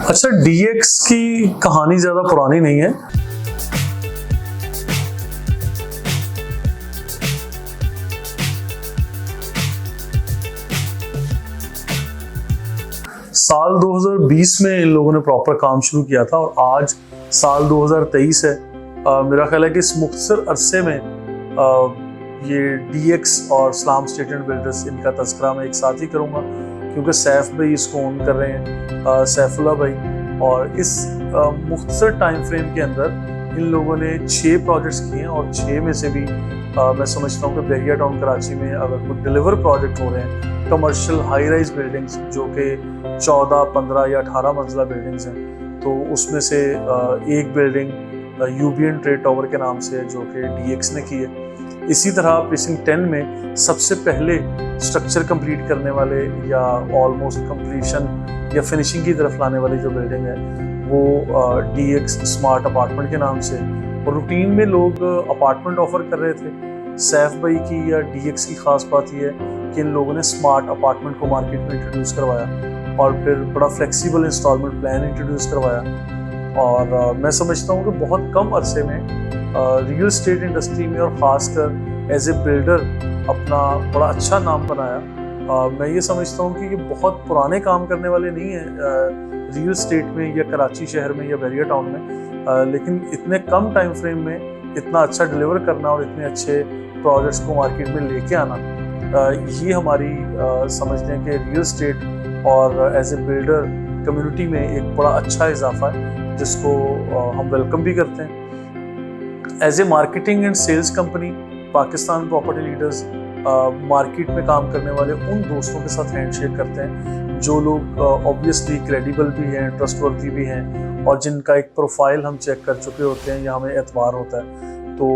अच्छा, DX की कहानी ज़्यादा पुरानी नहीं है। साल 2020 में इन लोगों ने प्रॉपर काम शुरू किया था और आज साल 2023 है। मेरा ख्याल है कि इस मुख्तसर अरसे में ये DX और इस्लाम स्टेट एंड बिल्डर्स, इनका तज़किरा मैं एक साथ ही करूँगा क्योंकि सैफ भाई इसको ओन कर रहे हैं, सैफुल्लाह भाई। और इस मुख्तसर टाइम फ्रेम के अंदर इन लोगों ने 6 प्रोजेक्ट्स किए हैं और 6 में से भी मैं समझता हूँ कि बहरिया टाउन कराची में अगर कोई डिलीवर प्रोजेक्ट हो रहे हैं, कमर्शियल हाई राइज बिल्डिंग्स जो कि 14, 15 या 18 मंजिला बिल्डिंग्स हैं, तो उसमें से एक बिल्डिंग यूबियन ट्रेड टावर के नाम से है जो कि DX ने की है। इसी तरह प्रीसिंक्ट 10 में सबसे पहले स्ट्रक्चर कंप्लीट करने वाले या ऑलमोस्ट कंप्लीशन या फिनिशिंग की तरफ लाने वाली जो बिल्डिंग है वो DX स्मार्ट अपार्टमेंट के नाम से। और रूटीन में लोग अपार्टमेंट ऑफर कर रहे थे। सैफ भाई की या DX की खास बात यह है कि इन लोगों ने स्मार्ट अपार्टमेंट को मार्केट में इंट्रोड्यूस करवाया और फिर बड़ा फ्लेक्सिबल इंस्टॉलमेंट प्लान इंट्रोड्यूस करवाया। और मैं समझता हूँ कि बहुत कम अरसे में रियल एस्टेट इंडस्ट्री में और ख़ासकर एज ए बिल्डर अपना बड़ा अच्छा नाम बनाया। मैं ये समझता हूँ कि ये बहुत पुराने काम करने वाले नहीं हैं रियल एस्टेट में या कराची शहर में या बहरिया टाउन में, लेकिन इतने कम टाइम फ्रेम में इतना अच्छा डिलीवर करना और इतने अच्छे प्रोजेक्ट्स को मार्केट में लेके आना, ये हमारी समझ लें कि रियल एस्टेट और एज ए बिल्डर कम्युनिटी में एक बड़ा अच्छा इजाफा है जिसको हम वेलकम भी करते हैं। As a marketing and sales company, Pakistan property leaders market में काम करने वाले उन दोस्तों के साथ हैंडशेक करते हैं जो लोग ऑब्वियसली क्रेडिबल भी हैं, ट्रस्टवर्दी भी हैं और जिनका एक प्रोफाइल हम चेक कर चुके होते हैं या हमें एतबार होता है। तो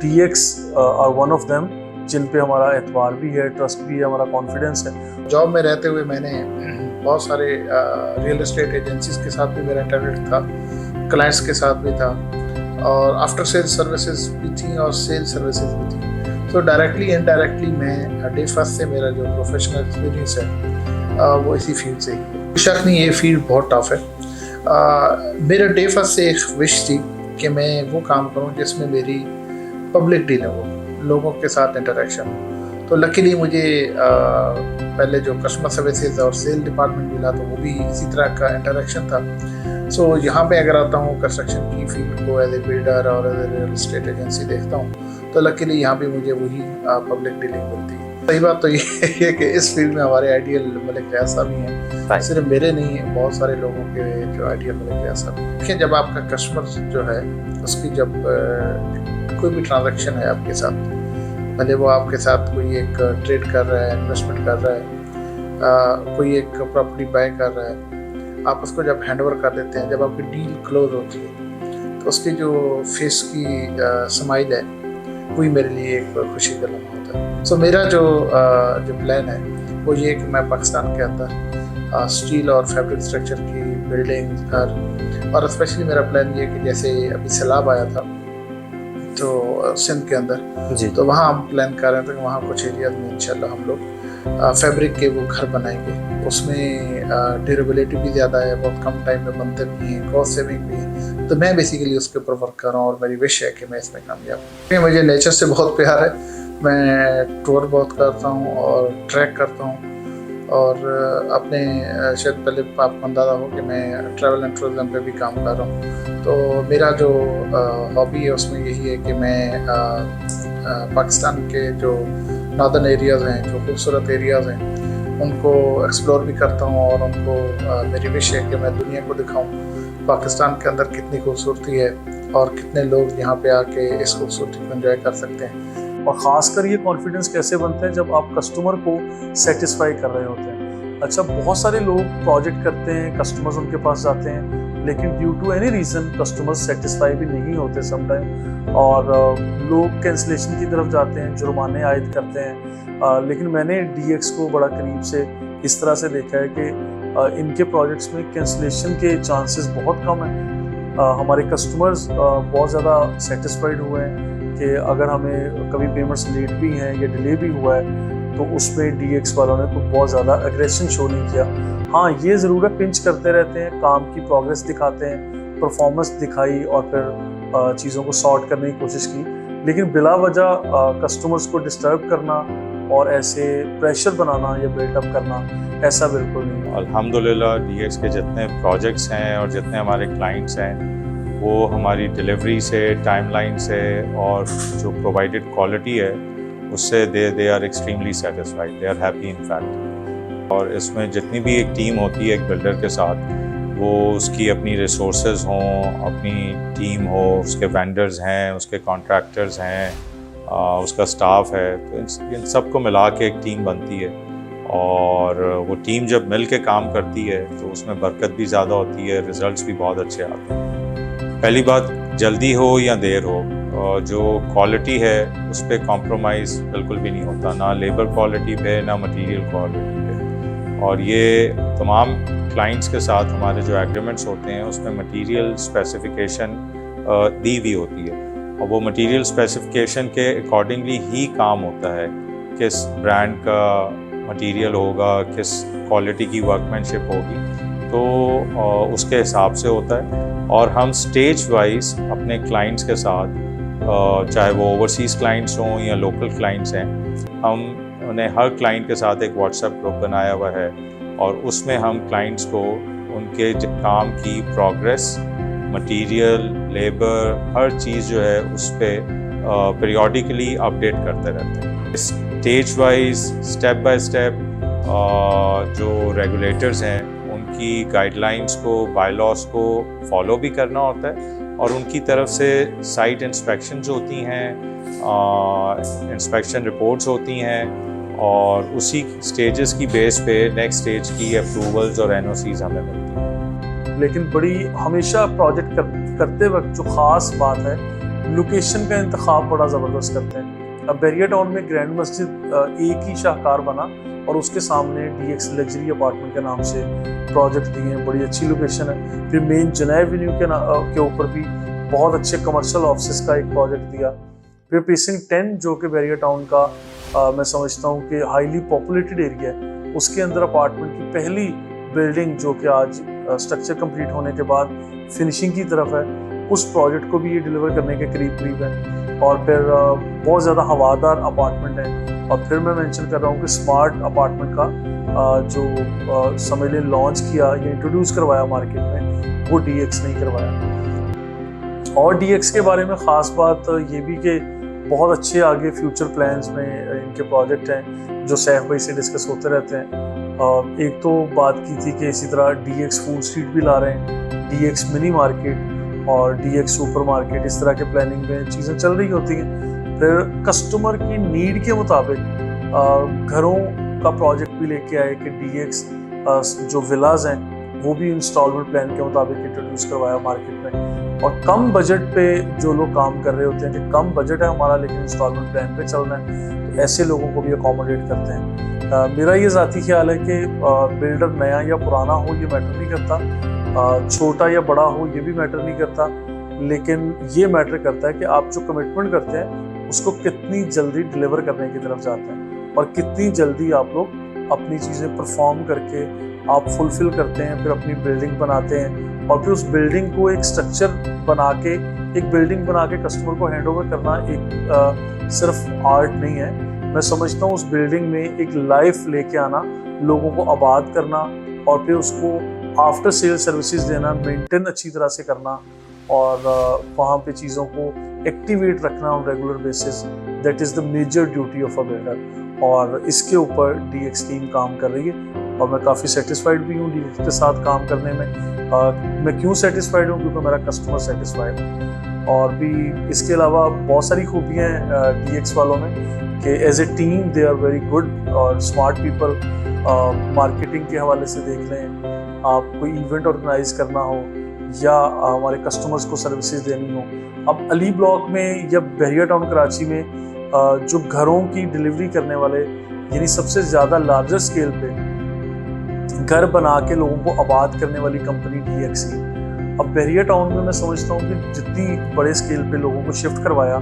DX are one of them जिन पे हमारा एतबार भी है, ट्रस्ट भी है, हमारा कॉन्फिडेंस है। जॉब में रहते हुए मैंने बहुत सारे रियल एस्टेट एजेंसीज के साथ भी मेरा इंटरनेट था, क्लाइंट्स के साथ भी था और आफ्टर सेल्स सर्विसेज भी थी और सेल्स सर्विसेज भी थी। तो डायरेक्टली इनडायरेक्टली मैं डे फर्स्ट से मेरा जो प्रोफेशनल एक्सपीरियंस है वो इसी फील्ड से ही। शक नहीं, ये फील्ड बहुत टफ है। मेरा डे फर्स्ट से एक विश थी कि मैं वो काम करूं जिसमें मेरी पब्लिक डीलिंग हो, लोगों के साथ इंटरेक्शन हो। तो लकीली मुझे पहले जो कस्टमर सर्विसेज और सेल डिपार्टमेंट मिला तो वो भी इसी तरह का इंटरेक्शन था। सो यहाँ पे अगर आता हूँ कंस्ट्रक्शन की फील्ड को एज ए बिल्डर और as a real estate agency देखता हूँ तो लकीली यहाँ पे मुझे वही पब्लिक डीलिंग मिलती है। सही बात तो ये है कि इस फील्ड में हमारे आइडियल मलिक रियाज साहब ही हैं, सिर्फ मेरे नहीं है, बहुत सारे लोगों के जो आइडियल मलिक रियाज साहब। देखिए, जब आपका कस्टमर जो है उसकी जब कोई भी ट्रांजेक्शन है आपके साथ, भले वो आपके साथ कोई एक ट्रेड कर रहा है, इन्वेस्टमेंट कर रहा है, कोई एक प्रॉपर्टी बाय कर रहा है, आप उसको जब हैंड ओवर कर देते हैं, जब आपकी डील क्लोज होती है तो उसकी जो फेस की स्माइल है वही मेरे लिए एक खुशी का लम्हा होता है। सो मेरा जो प्लान है वो ये कि मैं पाकिस्तान के अंदर स्टील और फैब्रिक स्ट्रक्चर की बिल्डिंग, घर, और स्पेशली मेरा प्लान ये कि जैसे अभी सैलाब आया था तो सिंध के अंदर जी, तो वहाँ हम प्लान कर रहे थे कि वहाँ कुछ एरियाज में इंशाल्लाह हम लोग फैब्रिक के वो घर बनाएंगे। उसमें ड्यूरेबिलिटी भी ज़्यादा है, बहुत कम टाइम में बनते भी हैं, कॉस्ट सेविंग भी है। तो मैं बेसिकली उसके ऊपर वर्क कर रहा हूँ और मेरी विश है कि मैं इसमें कामयाब हूँ। मुझे नेचर से बहुत प्यार है, मैं टूर बहुत करता हूँ और ट्रैक करता हूँ और अपने शायद पहले आपको अंदाज़ा हो कि मैं ट्रैवल एंड टूरिज्म पे भी काम कर रहा हूँ। तो मेरा जो हॉबी है उसमें यही है कि मैं पाकिस्तान के जो नॉर्दर्न एरियाज़ हैं, जो खूबसूरत एरियाज़ हैं, उनको एक्सप्लोर भी करता हूँ और उनको मेरी विश है कि मैं दुनिया को दिखाऊँ पाकिस्तान के अंदर कितनी खूबसूरती है और कितने लोग यहाँ पे आके इस खूबसूरती को एंजॉय कर सकते हैं। और ख़ासकर ये कॉन्फिडेंस कैसे बनता है जब आप कस्टमर को सेटिस्फाई कर रहे होते हैं। अच्छा, बहुत सारे लोग प्रोजेक्ट करते हैं, कस्टमर्स उनके पास जाते हैं, लेकिन due to any reason customers satisfy भी नहीं होते समटाइम और लोग कैंसिलेशन की तरफ जाते हैं, जुर्माने आयद करते हैं। लेकिन मैंने DX को बड़ा करीब से इस तरह से देखा है कि इनके प्रोजेक्ट्स में कैंसिलेशन के चांसेस बहुत कम हैं। हमारे कस्टमर्स बहुत ज़्यादा सेटिस्फाइड हुए हैं कि अगर हमें कभी पेमेंट्स लेट भी हैं या डिले भी हुआ है तो उसमें DX वालों ने तो बहुत ज़्यादा एग्रेशन शो नहीं किया हाँ ये ज़रूर है, पिंच करते रहते हैं, काम की प्रोग्रेस दिखाते हैं, परफॉर्मेंस दिखाई और फिर चीज़ों को सॉर्ट करने की कोशिश की, लेकिन बिला वजह कस्टमर्स को डिस्टर्ब करना और ऐसे प्रेशर बनाना या बिल्टअप करना ऐसा बिल्कुल नहीं है। अल्हम्दुलिल्लाह DX के जितने प्रोजेक्ट्स हैं और जितने हमारे क्लाइंट्स हैं वो हमारी डिलीवरी से, टाइमलाइन से और जो प्रोवाइडेड क्वालिटी है उससे they are extremely satisfied, they are happy in fact. और इसमें जितनी भी एक टीम होती है एक बिल्डर के साथ, वो उसकी अपनी रिसोर्सेज हों, अपनी टीम हो, उसके वेंडर्स हैं, उसके कॉन्ट्रैक्टर्स हैं, उसका स्टाफ है, तो इन सब को मिला के एक टीम बनती है। और वो टीम जब मिल के काम करती है तो उसमें बरकत भी ज़्यादा होती है, रिजल्ट्स भी बहुत अच्छे आते हैं। पहली बात, जल्दी हो या देर हो, जो क्वालिटी है उस पर कॉम्प्रोमाइज़ बिल्कुल भी नहीं होता, ना लेबर क्वालिटी पे ना मटेरियल क्वालिटी पे। और ये तमाम क्लाइंट्स के साथ हमारे जो एग्रीमेंट्स होते हैं उसमें मटेरियल स्पेसिफिकेशन दी हुई होती है, और वो मटेरियल स्पेसिफिकेशन के अकॉर्डिंगली ही काम होता है, किस ब्रांड का मटेरियल होगा, किस क्वालिटी की वर्कमैनशिप होगी, तो उसके हिसाब से होता है। और हम स्टेज वाइज अपने क्लाइंट्स के साथ, चाहे वो ओवरसीज़ क्लाइंट्स हों या लोकल क्लाइंट्स हैं, हम उन्हें हर क्लाइंट के साथ एक व्हाट्सएप ग्रुप बनाया हुआ है, और उसमें हम क्लाइंट्स को उनके काम की प्रोग्रेस, मटेरियल, लेबर, हर चीज़ जो है उस पर पीरियोडिकली अपडेट करते रहते हैं। Stage wise, step by step जो रेगुलेटर्स हैं उनकी गाइडलाइंस को, बायलॉज को फॉलो भी करना होता है, और उनकी तरफ से साइट इंस्पेक्शंस होती हैं, इंस्पेक्शन रिपोर्ट्स होती हैं, और उसी स्टेजेस की बेस पे नेक्स्ट स्टेज की अप्रूवल्स और NOCs हमें मिलती हैं। लेकिन बड़ी हमेशा प्रोजेक्ट करते वक्त जो ख़ास बात है, लोकेशन का इंतखाब बड़ा ज़बरदस्त करते हैं। अब बैरिया टाउन में ग्रैंड मस्जिद एक ही शाहकार बना और उसके सामने DX लग्जरी अपार्टमेंट के नाम से प्रोजेक्ट दिए हैं, बड़ी अच्छी लोकेशन है। फिर मेन जनाब एवेन्यू के ऊपर भी बहुत अच्छे कमर्शियल ऑफिस का एक प्रोजेक्ट दिया। फिर प्रीसिंक्ट 10 जो कि बैरिया टाउन का मैं समझता हूँ कि हाईली पॉपुलेटेड एरिया है, उसके अंदर अपार्टमेंट की पहली बिल्डिंग जो कि आज स्ट्रक्चर कंप्लीट होने के बाद फिनिशिंग की तरफ है, उस प्रोजेक्ट को भी ये डिलीवर करने के करीब है। और फिर बहुत ज़्यादा हवादार अपार्टमेंट है। और फिर मैं मेंशन कर रहा हूँ कि स्मार्ट अपार्टमेंट का जो समझ लें लॉन्च किया या इंट्रोड्यूस करवाया मार्केट में, वो DX नहीं करवाया। और DX के बारे में ख़ास बात ये भी कि बहुत अच्छे आगे फ्यूचर प्लान्स में इनके प्रोजेक्ट हैं जो सैफ भाई से डिस्कस होते रहते हैं। एक तो बात की थी कि इसी तरह DX फूड स्ट्रीट भी ला रहे हैं, DX मिनी मार्केट और DX सुपर मार्केट, इस तरह के प्लानिंग में चीज़ें चल रही होती हैं। फिर कस्टमर की नीड के मुताबिक घरों का प्रोजेक्ट भी लेके आए कि DX जो विलाज हैं वो भी इंस्टॉलमेंट प्लान के मुताबिक इंट्रोड्यूस करवाया मार्केट में। और कम बजट पे जो लोग काम कर रहे होते हैं कि कम बजट है हमारा लेकिन इंस्टॉलमेंट प्लान पे चलना है, तो ऐसे लोगों को भी अकोमोडेट करते हैं। मेरा ये ज़ाती ख्याल है कि बिल्डर नया या पुराना हो ये मैटर नहीं करता, छोटा या बड़ा हो ये भी मैटर नहीं करता, लेकिन ये मैटर करता है कि आप जो कमिटमेंट करते हैं उसको कितनी जल्दी डिलीवर करने की तरफ जाते हैं और कितनी जल्दी आप लोग अपनी चीज़ें परफॉर्म करके आप फुलफिल करते हैं, फिर अपनी बिल्डिंग बनाते हैं और फिर उस बिल्डिंग को एक स्ट्रक्चर बना के, एक बिल्डिंग बना के कस्टमर को हैंड ओवर करना एक सिर्फ आर्ट नहीं है। मैं समझता हूँ उस बिल्डिंग में एक लाइफ लेके आना, लोगों को आबाद करना और फिर उसको आफ्टर सेल सर्विसेज देना, मेंटेन अच्छी तरह से करना और वहाँ पे चीज़ों को एक्टिवेट रखना on regular basis, that is the major duty of a builder. और इसके ऊपर DX टीम काम कर रही है और मैं काफ़ी सेटिस्फाइड भी हूँ DX के साथ काम करने में। मैं क्यों सेटिस्फाइड हूँ? क्योंकि मेरा कस्टमर सेटिस्फाइड है। और भी इसके अलावा बहुत सारी खूबियाँ हैं DX वालों में कि as a team they are very good और स्मार्ट पीपल। मार्केटिंग के हवाले से देख लें, आप कोई इवेंट ऑर्गेनाइज करना हो या हमारे कस्टमर्स को सर्विसेज देनी हो। अब अली ब्लॉक में या बैरिया टाउन कराची में जो घरों की डिलीवरी करने वाले, यानी सबसे ज़्यादा लार्जर स्केल पे घर बना के लोगों को आबाद करने वाली कंपनी DX है। अब बैरिया टाउन में मैं समझता हूँ कि जितनी बड़े स्केल पे लोगों को शिफ्ट करवाया,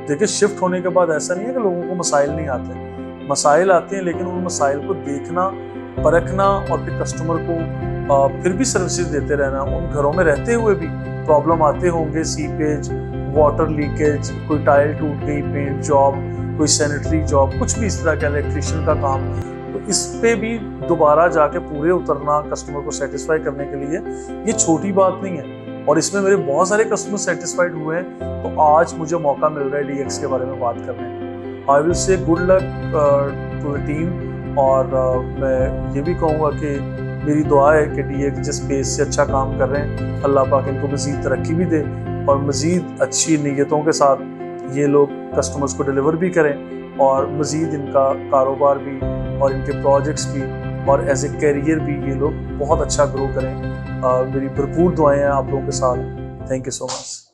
देखिए शिफ्ट होने के बाद ऐसा नहीं है कि लोगों को मसाइल नहीं आते, मसाइल आते हैं, लेकिन उन मसाइल को देखना परखना और फिर कस्टमर को फिर भी सर्विसेज देते रहना। उन घरों में रहते हुए भी प्रॉब्लम आते होंगे, सीपेज, वाटर लीकेज, कोई टाइल टूट गई, पेंट जॉब, कोई सैनिटरी जॉब, कुछ भी इस तरह का इलेक्ट्रिशियन का काम, तो इस पे भी दोबारा जाके पूरे उतरना कस्टमर को सेटिस्फाई करने के लिए ये छोटी बात नहीं है। और इसमें मेरे बहुत सारे कस्टमर सेटिस्फाइड हुए हैं, तो आज मुझे मौका मिल रहा है DX के बारे में बात करने का। I will say good luck to the team, और मैं ये भी कहूँगा कि मेरी दुआ है कि DX जिस बेस से अच्छा काम कर रहे हैं, अल्लाह पाक इनको मज़ीद तरक्की भी दे और मज़ीद अच्छी नीयतों के साथ ये लोग कस्टमर्स को डिलीवर भी करें और मज़ीद इनका कारोबार भी और इनके प्रोजेक्ट्स भी और एज ए कैरियर भी ये लोग बहुत अच्छा ग्रो करें। मेरी भरपूर दुआएं हैं आप लोगों के साथ। Thank you so much.